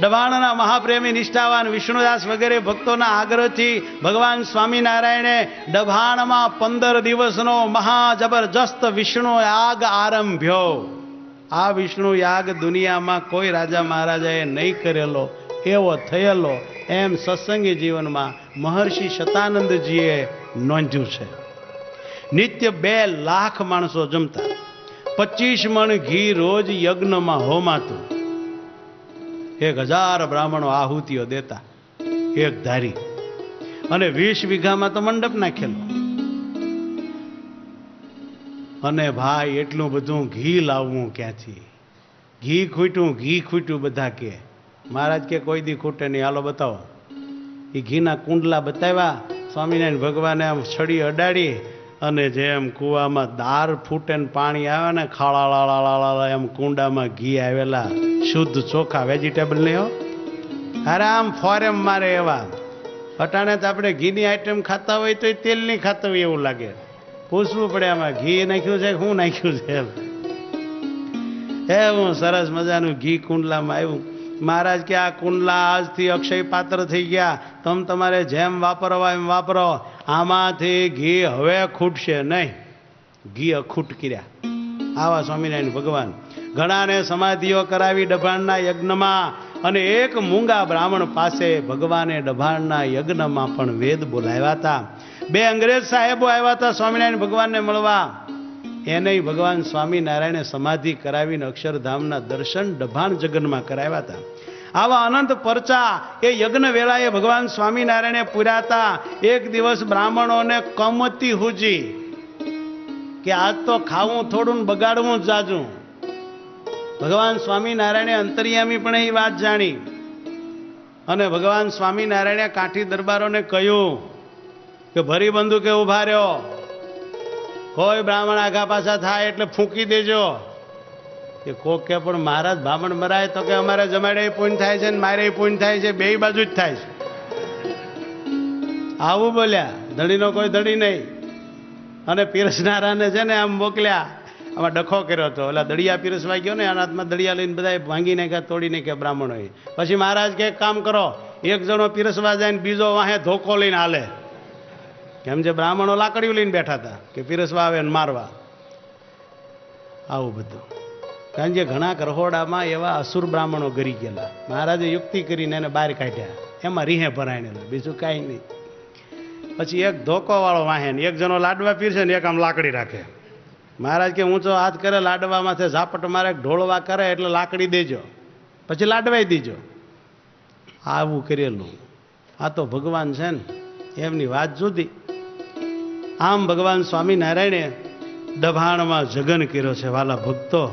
ડભાણના મહાપ્રેમી નિષ્ઠાવાન વિષ્ણુદાસ વગેરે ભક્તોના આગ્રહથી ભગવાન સ્વામિનારાયણે ડભાણમાં 15 દિવસનો મહા જબરજસ્ત વિષ્ણુ યાગ આરંભ્યો. આ વિષ્ણુ યાગ દુનિયામાં કોઈ રાજા મહારાજાએ નહીં કરેલો એવો થયેલો એમ સત્સંગી જીવનમાં મહર્ષિ શતાનંદજીએ નોંધ્યું છે. નિત્ય 2 લાખ માણસો જમતા, 25 મણ ઘી રોજ યજ્ઞમાં હોમાતું, 1000 બ્રાહ્મણો આહુતિઓ દેતા એક ધારી, અને 20 વીઘામાં તો મંડપ નાખેલો. અને ભાઈ એટલું બધું ઘી લાવવું ક્યાંથી? ઘી ખૂટ્યું બધા કે. મહારાજ કે કોઈ દી ખૂટે નહીં, હાલો બતાવો. એ ઘીના કુંડલા બતાવ્યા. સ્વામિનારાયણ ભગવાને આમ છડી અડાડી અને જેમ કૂવામાં દાર ફૂટે ને પાણી આવે ને ખાળા એમ કુંડામાં ઘી આવેલા શુદ્ધ ચોખા, વેજીટેબલ નહીં હો, અરે આમ ફોરેમ મારે એવા. અટાણે તો આપણે ઘીની આઈટમ ખાતા હોય તો તેલની ખાતા હોય એવું લાગે. પૂછવું પડે આમાં ઘી નાખ્યું છે શું નાખ્યું છે એવું સરસ મજાનું ઘી કુંડલામાં આવ્યું. મહારાજ કે આ કુંડલા આજથી અક્ષય પાત્ર થઈ ગયા, તમારે જેમ વાપરવા એમ વાપરો, આમાંથી ઘી હવે ખૂટશે નહીં. ઘી અખૂટ કર્યા આવા સ્વામિનારાયણ ભગવાન. ઘણાને સમાધિઓ કરાવી ડભાણના યજ્ઞમાં, અને એક મૂંગા બ્રાહ્મણ પાસે ભગવાને ડભાણના યજ્ઞમાં પણ વેદ બોલાવ્યા હતા. 2 અંગ્રેજ સાહેબો આવ્યા હતા સ્વામિનારાયણ ભગવાનને મળવા. એને ભગવાન સ્વામિનારાયણે સમાધિ કરાવીને અક્ષરધામના દર્શન ડભાણ જગનમાં કરાવ્યા હતા. આવા અનંત પરચા એ યજ્ઞ વેળાએ ભગવાન સ્વામિનારાયણે પૂર્યા હતા. એક દિવસ બ્રાહ્મણોને કમતી હુજી કે આજ તો ખાવું થોડું ને બગાડવું જાજું. ભગવાન સ્વામિનારાયણે અંતર્યામી પણ એ વાત જાણી, અને ભગવાન સ્વામિનારાયણે કાઠી દરબારોને કહ્યું કે ભરી બંદૂકે ઉભા રહ્યો, કોઈ બ્રાહ્મણ આગા પાછા થાય એટલે ફૂંકી દેજો. કે કોક કે પણ મહારાજ બ્રાહ્મણ મરાય તો કે અમારે જમાડે પૂન થાય છે ને મારે પૂન થાય છે, 2 બાજુ જ થાય છે. આવું બોલ્યા. ધણીનો કોઈ ધણી નહીં. અને પીરસનારાને છે ને આમ મોકલ્યા. આમાં ડખો કર્યો હતો. એટલે દળિયા પીરસવા ગયો ને, આના હાથમાં દળિયા લઈને બધા ભાંગી નાખ્યા, તોડી નાખ્યા બ્રાહ્મણોએ. પછી મહારાજ કે કામ કરો, એક જણો પીરસવા જાય ને બીજો વાહે ધોકો લઈને હાલે. કેમ જે બ્રાહ્મણો લાકડીઓ લઈને બેઠા હતા કે પીરસવા આવે ને મારવા. આવું બધું. કારણ કે ઘણા રહોડામાં એવા અસુર બ્રાહ્મણો ગરી ગયેલા. મહારાજે યુક્તિ કરીને એને બહાર કાઢ્યા. એમાં રીહે ભરાયેલા, બીજું કાંઈ નહીં. પછી એક ધોકો વાળો વાહે ને એક જણો લાડવા પીરસે ને એક આમ લાકડી રાખે. મહારાજ કે ઊંચો હાથ કરે લાડવામાંથી ઝાપટ મારે, ઢોળવા કરે એટલે લાકડી દેજો, પછી લાડવાઈ દીજો. આવું કરેલું. આ તો ભગવાન છે ને એમની વાત જુદી. આમ ભગવાન સ્વામિનારાયણે ડભાણમાં જગન કર્યો છે વાલા ભક્તો.